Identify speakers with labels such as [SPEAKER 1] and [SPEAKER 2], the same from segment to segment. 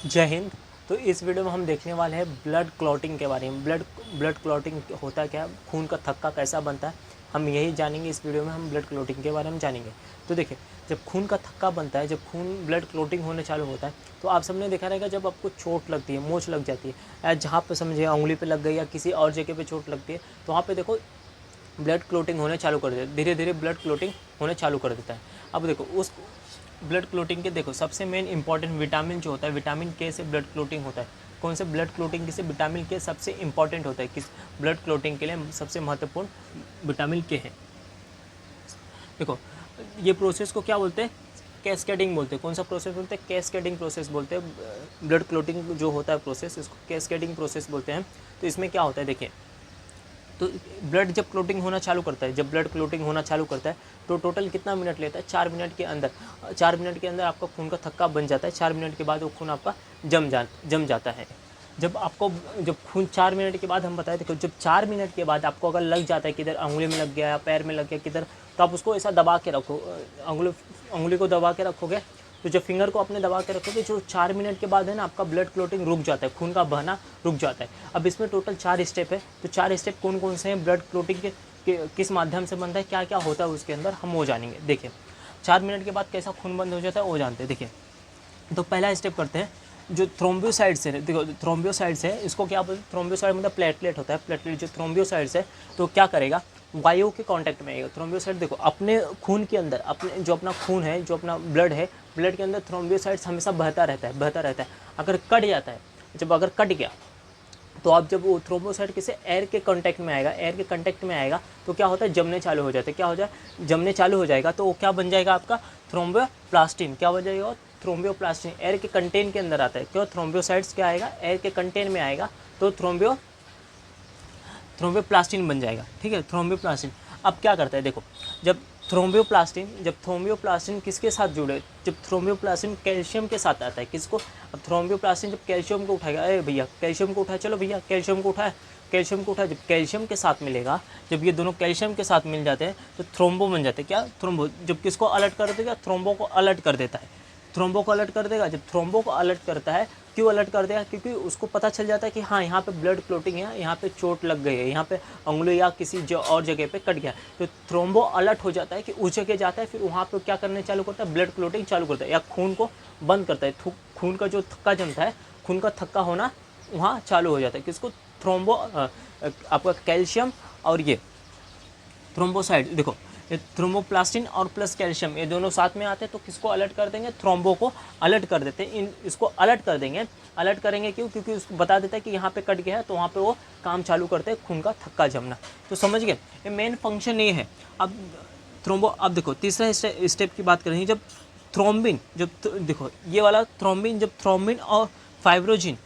[SPEAKER 1] जय हिंद। तो इस वीडियो में हम देखने वाले हैं ब्लड क्लॉटिंग के बारे में। ब्लड क्लॉटिंग होता क्या है, खून का थक्का कैसा बनता है, हम यही जानेंगे इस वीडियो में। हम ब्लड क्लॉटिंग के बारे में जानेंगे। तो देखिए, जब खून का थक्का बनता है, जब खून ब्लड क्लॉटिंग होने चालू होता है, तो आप सबने देखा रहेगा जब आपको चोट लगती है, मोच लग जाती है, या जहाँ पे समझिए उंगली पे लग गई या किसी और जगह पे चोट लगती है, तो वहाँ पे देखो ब्लड क्लॉटिंग होने चालू कर देता है। धीरे धीरे ब्लड क्लॉटिंग होने चालू कर देता है। अब देखो उस ब्लड क्लॉटिंग के देखो सबसे मेन इंपॉर्टेंट विटामिन जो होता है, विटामिन के से ब्लड क्लॉटिंग होता है। कौन से ब्लड क्लॉटिंग से विटामिन के सबसे इंपॉर्टेंट होता है, किस ब्लड क्लॉटिंग के लिए सबसे महत्वपूर्ण विटामिन के है। देखो ये प्रोसेस को क्या बोलते हैं, कैस्केडिंग बोलते हैं। कौन सा प्रोसेस बोलते हैं, कैस्केडिंग प्रोसेस बोलते हैं। ब्लड क्लॉटिंग जो होता है प्रोसेस, इसको कैस्केडिंग प्रोसेस बोलते हैं। तो इसमें क्या होता है देखिए, तो ब्लड जब क्लॉटिंग होना चालू करता है, जब ब्लड क्लॉटिंग होना चालू करता है तो टोटल कितना मिनट लेता है, 4 मिनट के अंदर। 4 मिनट के अंदर आपका खून का थक्का बन जाता है। 4 मिनट के बाद वो खून आपका जम जाता है। जब खून 4 मिनट के बाद, हम बताए देखो, जब 4 मिनट के बाद आपको अगर लग जाता है, किधर उंगली में लग गया या पैर में लग गया किधर, तो आप उसको ऐसा दबा के रखो। उंगली को दबा के रखोगे, तो जब फिंगर को अपने दबा के रखोगे, जो 4 मिनट के बाद है ना, आपका ब्लड क्लॉटिंग रुक जाता है, खून का बहना रुक जाता है। अब इसमें टोटल 4 स्टेप है। तो 4 स्टेप कौन कौन से हैं, ब्लड क्लॉटिंग के किस माध्यम से बनता है, क्या क्या होता है उसके अंदर, हम वो जानेंगे। देखिए 4 मिनट के बाद कैसा खून बंद हो जाता है वो जानते हैं। देखिए, तो पहला स्टेप करते हैं, जो थ्रोम्बोसाइट्स है। देखो थ्रोम्बोसाइट्स है, इसको क्या बोलते हैं, थ्रोम्बोसाइट मतलब प्लेटलेट होता है। प्लेटलेट जो थ्रोम्बोसाइट्स है, तो क्या करेगा, वायु के कांटेक्ट में आएगा। थ्रोम्बोसाइट देखो अपने खून के अंदर, अपने जो अपना खून है, जो अपना ब्लड है, ब्लड के अंदर थ्रोम्बोसाइट्स हमेशा बहता रहता है। अगर कट जाता है, अगर कट गया, तो आप जब वो थ्रोम्बोसाइट किसी एयर के कांटेक्ट में आएगा, तो क्या होता है, जमने चालू हो जाता है। क्या हो जाए, जमने चालू हो जाएगा, तो वो क्या बन जाएगा आपका, थ्रोम्बोप्लास्टिन। क्या बन जाएगा, थ्रोम्बोप्लास्टिन। एयर के कंटेन के अंदर आता है। क्यों, थ्रोम्बोसाइट्स क्या आएगा, एयर के कंटेन में आएगा, तो थ्रोम्बोप्लास्टिन बन जाएगा। ठीक है, थ्रोम्बोप्लास्टिन। अब क्या करता है देखो, जब थ्रोम्बोप्लास्टिन किसके साथ जुड़े, जब थ्रोम्बोप्लास्टिन कैल्शियम के साथ आता है, किसको, अब थ्रोम्बोप्लास्टिन जब कैल्शियम को उठाएगा, अरे भैया कैल्शियम को उठाए, चलो भैया कैल्शियम को उठाए, जब कैल्शियम के साथ मिलेगा, जब ये दोनों कैल्शियम के साथ मिल जाते हैं, तो थ्रोम्बो बन जाते हैं। क्या, थ्रोम्बो। जब किसको अलर्ट कर देगा, थ्रोम्बो को अलर्ट कर देता है। थ्रोम्बो को अलर्ट कर देगा। जब थ्रोम्बो को अलर्ट करता है, क्यों अलर्ट कर देगा, क्योंकि उसको पता चल जाता है कि हाँ यहाँ पे ब्लड क्लॉटिंग है, यहाँ पे चोट लग गई है, यहाँ पे उंगली या किसी जो और जगह पे कट गया। तो थ्रोम्बो अलर्ट हो जाता है कि उस जगह जाता है, फिर वहाँ पे क्या करने चालू करता है, ब्लड क्लॉटिंग चालू करता है, या खून को बंद करता है। खून का जो थक्का जमता है, खून का थक्का होना वहाँ चालू हो जाता है। किसको, थ्रोम्बो, आपका कैल्शियम और ये थ्रोम्बोसाइट। देखो ये थ्रोम्बोप्लास्टिन और प्लस कैल्शियम, ये दोनों साथ में आते हैं, तो किसको अलर्ट कर देंगे, थ्रोम्बो को अलर्ट कर देते हैं। इसको अलर्ट कर देंगे। अलर्ट करेंगे क्यों, क्योंकि उसको बता देता है कि यहाँ पे कट गया है, तो वहाँ पे वो काम चालू करते हैं, खून का थक्का जमना। तो समझ गए, ये मेन फंक्शन ये है। अब देखो तीसरा स्टेप की बात करेंगे, जब थ्रोम्बिन, देखो ये वाला थ्रोम्बिन, जब थ्रोम्बिन और फाइब्रोजिन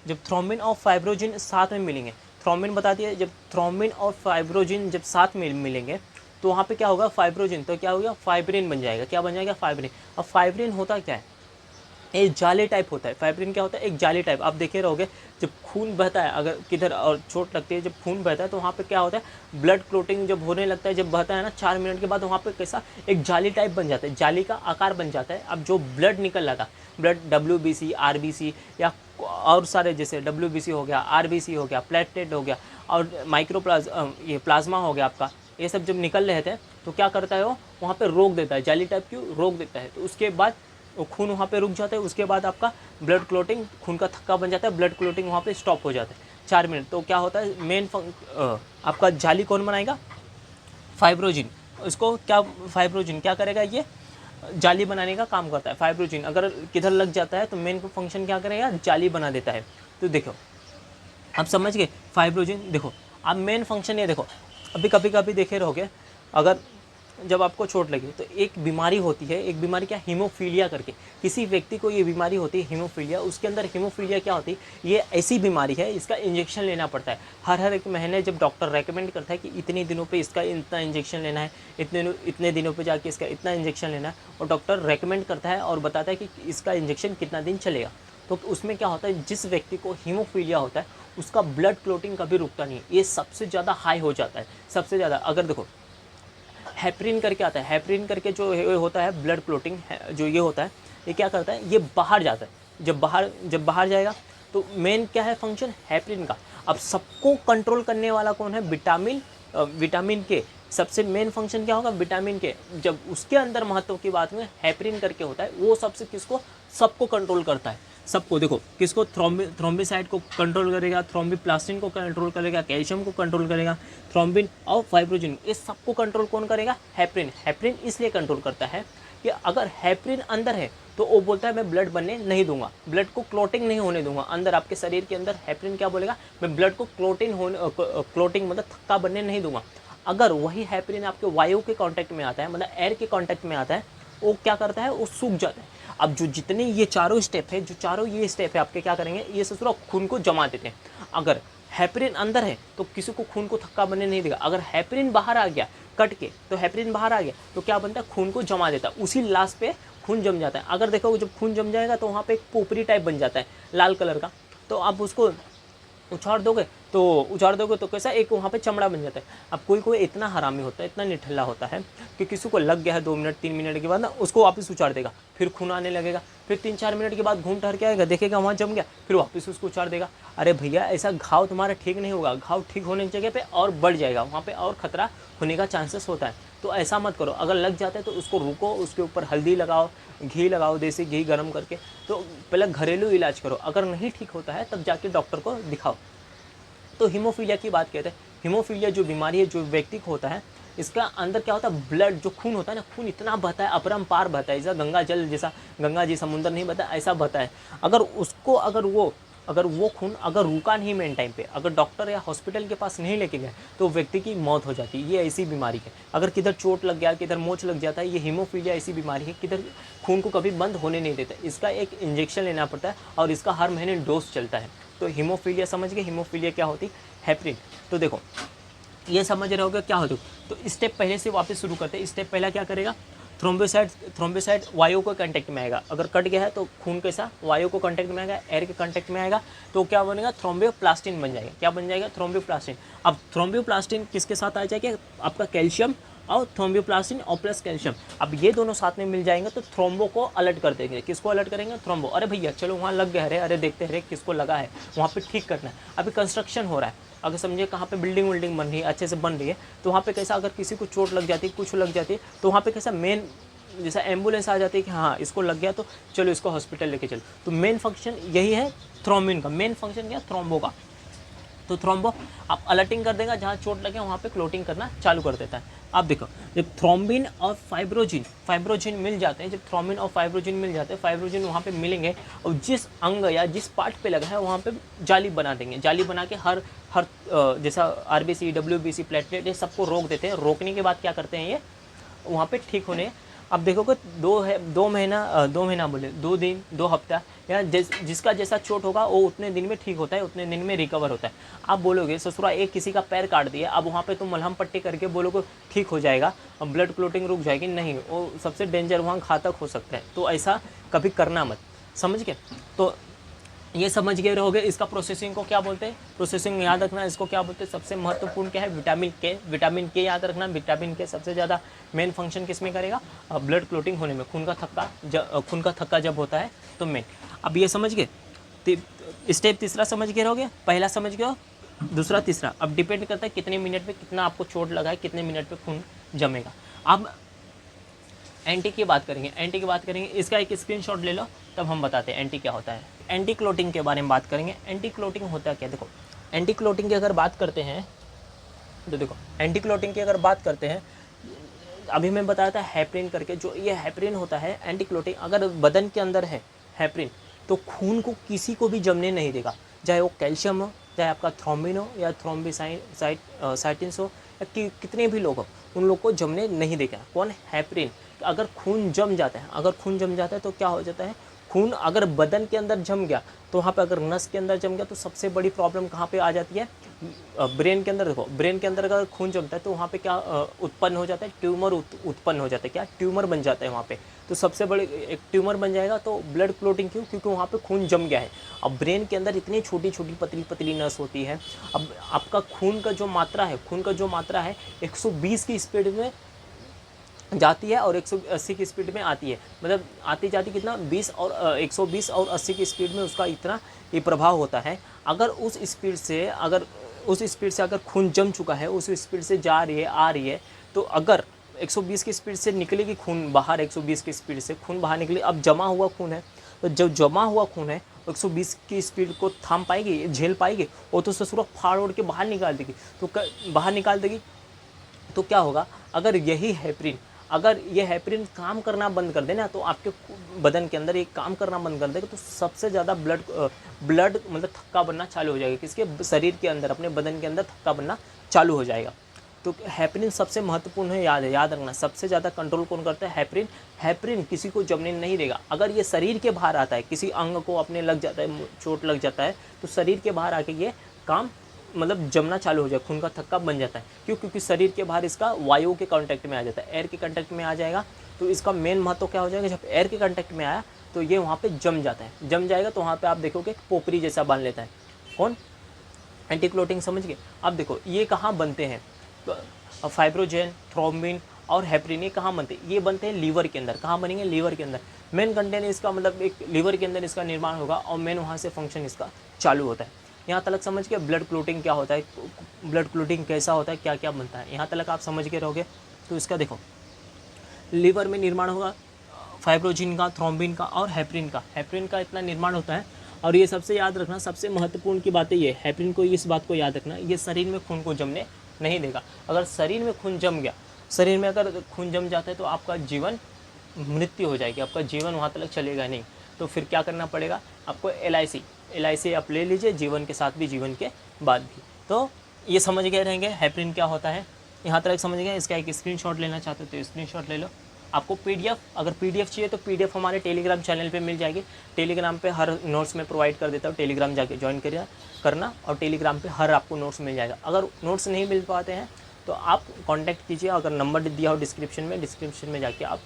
[SPEAKER 1] साथ में मिलेंगे, थ्रोम्बिन बता दिया, जब थ्रोम्बिन और फाइब्रोजिन जब साथ में मिलेंगे, तो वहाँ पे क्या होगा, फाइब्रोजिन, तो क्या होगा, फाइब्रिन बन जाएगा। क्या बन जाएगा, फाइब्रिन। अब फाइब्रिन होता क्या है, एक जाली टाइप होता है। फाइब्रिन क्या होता है, एक जाली टाइप। आप देखे रहोगे, जब खून बहता है, अगर किधर और चोट लगती है, जब खून बहता है, तो वहाँ पे क्या होता है, ब्लड क्लॉटिंग जब होने लगता है, जब बहता है ना, 4 मिनट के बाद वहाँ पे कैसा एक जाली टाइप बन जाता है, जाली का आकार बन जाता है। अब जो ब्लड निकल रहा था, ब्लड WBC, RBC या और सारे, जैसे WBC हो गया, RBC हो गया, प्लेटलेट हो गया, और ये प्लाज्मा हो गया आपका, ये सब जब निकल रहे थे, तो क्या करता है, वो वहाँ पे रोक देता है, जाली टाइप क्यों रोक देता है। तो उसके बाद वो खून वहाँ पे रुक जाता है। उसके बाद आपका ब्लड क्लॉटिंग, खून का थक्का बन जाता है, ब्लड क्लॉटिंग वहाँ पे स्टॉप हो जाता है 4 मिनट। तो क्या होता है, आपका जाली कौन बनाएगा, फाइब्रोजिन। इसको क्या, फाइब्रोजिन क्या करेगा, ये जाली बनाने का काम करता है। फाइब्रोजिन अगर किधर लग जाता है, तो मेन फंक्शन क्या करेगा, जाली बना देता है। तो देखो आप समझ गए, फाइब्रोजिन। देखो अब मेन फंक्शन ये देखो, अभी कभी कभी देखे रहोगे, अगर जब आपको चोट लगी, तो एक बीमारी होती है, एक बीमारी क्या, हीमोफीलिया करके, किसी व्यक्ति को ये बीमारी होती है हीमोफीलिया। उसके अंदर हीमोफीलिया क्या होती है, ये ऐसी बीमारी है, इसका इंजेक्शन लेना पड़ता है हर एक महीने। जब डॉक्टर रेकमेंड करता है कि इतने दिनों पे इसका इतना इंजेक्शन लेना है, इतने दिनों पे जाके इसका इतना इंजेक्शन लेना है, और डॉक्टर रेकमेंड करता है और बताता है कि इसका इंजेक्शन कितना दिन चलेगा। तो उसमें क्या होता है, जिस व्यक्ति को हीमोफीलिया होता है, उसका ब्लड क्लॉटिंग कभी रुकता नहीं है, ये सबसे ज़्यादा हाई हो जाता है, सबसे ज़्यादा। अगर देखो हेपरिन करके आता है, हेपरिन करके जो होता है ब्लड क्लॉटिंग जो ये होता है, ये क्या करता है, ये बाहर जाता है, जब बाहर जाएगा तो मेन क्या है फंक्शन हेपरिन का। अब सबको कंट्रोल करने वाला कौन है, विटामिन के। सबसे मेन फंक्शन क्या होगा, विटामिन के। जब उसके अंदर महत्व की बात में हेपरिन करके होता है, वो सबको कंट्रोल करता है। सबको देखो, किसको, थ्रोम्बिसाइड को कंट्रोल करेगा, थ्रोम्बोप्लास्टिन को कंट्रोल करेगा, कैल्शियम को कंट्रोल करेगा, थ्रोम्बिन और फाइब्रोजिन, ये सबको कंट्रोल कौन करेगा, हेपरिन। हेपरिन इसलिए कंट्रोल करता है कि अगर हेपरिन अंदर है तो वो बोलता है मैं ब्लड बनने नहीं दूंगा, ब्लड को क्लोटिंग नहीं होने दूंगा। अंदर आपके शरीर के अंदर हेपरिन क्या बोलेगा, मैं ब्लड को क्लोटिंग मतलब थक्का बनने नहीं दूंगा। अगर वही हेपरिन आपके वायु के कांटेक्ट में आता है, मतलब एयर के कांटेक्ट में आता है, वो क्या करता है, वो सूख जाता है। अब जो जितने ये चारों स्टेप है आपके क्या करेंगे, ये ससुरा खून को जमा देते हैं। अगर हेपरिन अंदर है तो किसी को खून को थक्का बनने नहीं देगा। अगर हेपरिन बाहर आ गया कट के, तो हेपरिन बाहर आ गया तो क्या बनता है, खून को जमा देता है, उसी लास्ट पे खून जम जाता है। अगर देखो जब खून जम जाएगा तो वहाँ पे एक पोपरी टाइप बन जाता है लाल कलर का, तो आप उसको उछाड़ दोगे तो कैसा एक वहाँ पे चमड़ा बन जाता है। अब कोई इतना हरामी होता है, इतना निठल्ला होता है कि किसी को लग गया है 2 मिनट 3 मिनट के बाद ना उसको वापस उछाड़ देगा, फिर खून आने लगेगा, फिर 3-4 मिनट के बाद घूम टहर के आएगा, देखेगा वहाँ जम गया, फिर वापस उसको उछाड़ देगा। अरे भैया ऐसा घाव तुम्हारा ठीक नहीं होगा, घाव ठीक होने की जगह पे और बढ़ जाएगा, वहाँ पे और खतरा होने का चांसेस होता है। तो ऐसा मत करो, अगर लग जाता है तो उसको रुको, उसके ऊपर हल्दी लगाओ, घी लगाओ, देसी घी गर्म करके, तो पहले घरेलू इलाज करो। अगर नहीं ठीक होता है तब जाके डॉक्टर को दिखाओ। तो हीमोफीलिया की बात कहते हैं। हीमोफीलिया जो बीमारी है, जो व्यक्ति को होता है, इसका अंदर क्या होता है, ब्लड जो खून होता है ना, खून इतना बहता है, अपरंपार बहता है, जैसा गंगा जी समुद्र नहीं बहता, ऐसा बहता है। अगर वो खून अगर रुका नहीं मेन टाइम पे, अगर डॉक्टर या हॉस्पिटल के पास नहीं लेके गए तो व्यक्ति की मौत हो जाती है। ये ऐसी बीमारी है। अगर किधर चोट लग गया, किधर मोच लग जाता है, ये हीमोफीलिया ऐसी बीमारी है, किधर खून को कभी बंद होने नहीं देता। इसका एक इंजेक्शन लेना पड़ता है और इसका हर महीने डोज चलता है। तो हीमोफीलिया समझ गए, हीमोफीलिया क्या होती, हेपरिन। तो देखो ये समझ रहे होगे क्या होता है। तो स्टेप पहले से वापस शुरू करते हैं। स्टेप पहला क्या करेगा, थ्रोम्बोसाइट वायु को कांटेक्ट में आएगा। अगर कट गया है तो खून कैसा वायु को कांटेक्ट में आएगा, एयर के कांटेक्ट में आएगा, तो क्या बनेगा, थ्रोम्बोप्लास्टिन बन जाएगा। क्या बन जाएगा, थ्रोम्बोप्लास्टिन। अब थ्रोम्बोप्लास्टिन किसके साथ आ जाएगा, आपका कैल्शियम और थ्रोम्बोप्लास्टिन और प्लस कैल्शियम। अब ये दोनों साथ में मिल जाएंगे तो थ्रोम्बो को अलर्ट कर देंगे। किसको अलर्ट करेंगे, थ्रोम्बो। अरे भैया चलो वहाँ लग गया है, अरे देखते हैं किसको लगा है, वहाँ पे ठीक करना है। अभी कंस्ट्रक्शन हो रहा है, अगर समझिए कहाँ पे बिल्डिंग बन रही है, अच्छे से बन रही है, तो वहाँ पे कैसा, अगर किसी को चोट लग जाती है, कुछ लग जाती है, तो वहाँ पे कैसा मेन जैसा एम्बुलेंस आ जाती है कि हाँ इसको लग गया तो चलो इसको हॉस्पिटल लेके चलो। तो मेन फंक्शन यही है थ्रोम्बिन का। मेन फंक्शन क्या, थ्रोम्बो का। तो थ्रोम्बो आप अलर्टिंग कर देगा, जहाँ चोट लगे वहाँ पे क्लोटिंग करना चालू कर देता है। आप देखो जब थ्रोम्बिन और फाइब्रोजिन मिल जाते हैं, जब थ्रोम्बिन और फाइब्रोजिन मिल जाते हैं, फाइब्रोजिन वहाँ पे मिलेंगे और जिस अंग या जिस पार्ट पे लगा है वहाँ पे जाली बना देंगे। जाली बना के हर जैसा आरबीसी, डब्ल्यूबीसी, प्लेटलेट, ये सबको रोक देते हैं। रोकने के बाद क्या करते हैं, ये वहाँ पे ठीक होने। अब देखोगे 2 महीना बोले 2 दिन 2 हफ्ता या जिसका जैसा चोट होगा वो उतने दिन में ठीक होता है, उतने दिन में रिकवर होता है। आप बोलोगे ससुरा एक किसी का पैर काट दिया, अब वहाँ पे तुम मलहम पट्टी करके बोलोगे ठीक हो जाएगा, अब ब्लड क्लोटिंग रुक जाएगी, नहीं, वो सबसे डेंजर, वहाँ घातक हो सकता है। तो ऐसा कभी करना मत, समझ गए। तो ये समझ गए रहोगे। इसका प्रोसेसिंग को क्या बोलते हैं, प्रोसेसिंग याद रखना, इसको क्या बोलते हैं। सबसे महत्वपूर्ण क्या है, विटामिन के याद रखना। विटामिन के सबसे ज़्यादा मेन फंक्शन किस में करेगा, ब्लड क्लोटिंग होने में, खून का थक्का जब होता है तो मेन। अब ये समझ गए, स्टेप तीसरा समझ गए रहोगे। पहला समझ गए, दूसरा, तीसरा। अब डिपेंड करता है कितने मिनट में कितना आपको चोट लगा है, कितने मिनट पे खून जमेगा। अब एंटी की बात करेंगे। इसका एक स्क्रीनशॉट ले लो, तब हम बताते हैं एंटी क्या होता है। एंटी क्लोटिंग के बारे में बात करेंगे। एंटी क्लोटिंग होता क्या, देखो एंटी क्लोटिंग की अगर बात करते हैं तो देखो एंटी क्लोटिंग की अगर बात करते हैं, अभी मैं बताया था हेपरिन करके, जो ये हेपरिन होता है एंटी क्लोटिंग। अगर बदन के अंदर है हेपरिन तो खून को किसी को भी जमने नहीं देगा, चाहे वो कैल्शियम हो, चाहे आपका थ्रोम्बिन हो या थ्रोम्बोसाइटिन्स हो या कितने भी लोग हो, उन लोग को जमने नहीं देगा। कौन, हेपरिन। अगर खून जम जाता है तो क्या हो जाता है, खून अगर बदन के अंदर जम गया तो वहाँ पे अगर नस के अंदर जम गया तो सबसे बड़ी प्रॉब्लम कहाँ पे आ जाती है, ब्रेन के अंदर। देखो ब्रेन के अंदर अगर खून जमता है तो वहाँ पे क्या उत्पन्न हो जाता है, ट्यूमर उत्पन्न हो जाता है। क्या, ट्यूमर बन जाता है वहाँ पे। तो सबसे बड़े एक ट्यूमर बन जाएगा। तो ब्लड क्लोटिंग क्यों, क्योंकि वहाँ पे खून जम गया है। अब ब्रेन के अंदर इतनी छोटी छोटी पतली पतली नस होती है। अब आपका खून का जो मात्रा है 120 की स्पीड में जाती है और 180 की स्पीड में आती है, मतलब आती जाती कितना 20 और 120 और 80 की स्पीड में उसका इतना ये प्रभाव होता है। अगर उस स्पीड से अगर खून जम चुका है, उस स्पीड से जा रही है आ रही है, तो अगर 120 की स्पीड से निकलेगी खून बाहर, 120 की स्पीड से खून बाहर निकले, अब जमा हुआ खून है, तो जो जमा हुआ खून है 120 की स्पीड को थाम पाएगी, झेल पाएगी, वो तो ससुरा फाड़ ओड़ के बाहर निकाल देगी। तो बाहर निकाल देगी तो क्या होगा, अगर ये हेपरिन काम करना बंद कर देना, तो आपके बदन के अंदर ये काम करना बंद कर देगा, तो सबसे ज़्यादा ब्लड मतलब थक्का बनना चालू हो जाएगा, किसके शरीर के अंदर, अपने बदन के अंदर थक्का बनना चालू हो जाएगा। तो हेपरिन सबसे महत्वपूर्ण है, याद रखना, सबसे ज़्यादा कंट्रोल कौन करता है, हेपरिन किसी को जमने नहीं देगा। अगर ये शरीर के बाहर आता है, किसी अंग को अपने लग जाता है, चोट लग जाता है, तो शरीर के बाहर आके ये काम मतलब जमना चालू हो जाए, खून का थक्का बन जाता है। क्योंकि शरीर के बाहर इसका वायु के कांटेक्ट में आ जाता है, एयर के कांटेक्ट में आ जाएगा। तो इसका मेन महत्व क्या हो जाएगा, जब एयर के कांटेक्ट में आया तो ये वहाँ पे जम जाता है, जम जाएगा तो वहाँ पे आप देखोगे पोपरी जैसा बांध लेता है। कौन, एंटीक्लोटिंग, समझ गए। अब देखो ये कहाँ बनते हैं, तो फाइब्रोजेन, थ्रोम्बिन और हेपरिन ये कहाँ बनते हैं, ये बनते हैं लीवर के अंदर। कहाँ बनेंगे, लीवर के अंदर। मेन कंटेंट इसका मतलब एक लीवर के अंदर इसका निर्माण होगा और मेन वहाँ से फंक्शन इसका चालू होता है। यहाँ तक समझ के ब्लड क्लोटिंग क्या होता है, ब्लड क्लोटिंग कैसा होता है, क्या क्या बनता है, यहाँ तक आप समझ के रहोगे। तो इसका देखो, लीवर में निर्माण होगा फाइब्रोजिन का, थ्रोम्बिन का और हेपरिन का। हेपरिन का इतना निर्माण होता है। और ये सबसे याद रखना, सबसे महत्वपूर्ण की बात है ये, हेपरिन को इस बात को याद रखना, ये शरीर में खून को जमने नहीं देगा। अगर शरीर में खून जम गया, शरीर में अगर खून जम जाता है तो आपका जीवन मृत्यु हो जाएगी, आपका जीवन वहाँ तक चलेगा नहीं। तो फिर क्या करना पड़ेगा आपको, LIC आप ले लीजिए, जीवन के साथ भी, जीवन के बाद भी। तो ये समझ गए रहेंगे हेपरिन क्या होता है, यहाँ तक समझ गए। इसका एक स्क्रीनशॉट लेना चाहते हो तो स्क्रीनशॉट ले लो। आपको PDF, अगर PDF चाहिए तो PDF हमारे टेलीग्राम चैनल पे मिल जाएगी। टेलीग्राम पे हर नोट्स में प्रोवाइड कर देता हूँ, टेलीग्राम जाके ज्वाइन करना और टेलीग्राम पे हर आपको नोट्स मिल जाएगा। अगर नोट्स नहीं मिल पाते हैं तो आप कांटेक्ट कीजिए, अगर नंबर दिया हो डिस्क्रिप्शन में जाके आप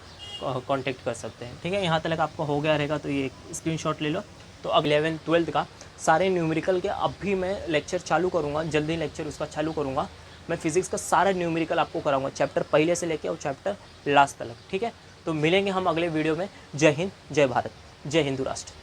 [SPEAKER 1] कांटेक्ट कर सकते हैं, ठीक है। यहाँ तक आपका हो गया रहेगा, तो ये स्क्रीनशॉट ले लो। तो अब 11th 12th का सारे न्यूमेरिकल के अब भी मैं लेक्चर चालू करूँगा, जल्दी लेक्चर उसका चालू करूँगा। मैं फिजिक्स का सारा न्यूमेरिकल आपको कराऊंगा, चैप्टर पहले से लेके और चैप्टर लास्ट तक, ठीक है। तो मिलेंगे हम अगले वीडियो में। जय हिंद, जय भारत, जय हिंदू राष्ट्र।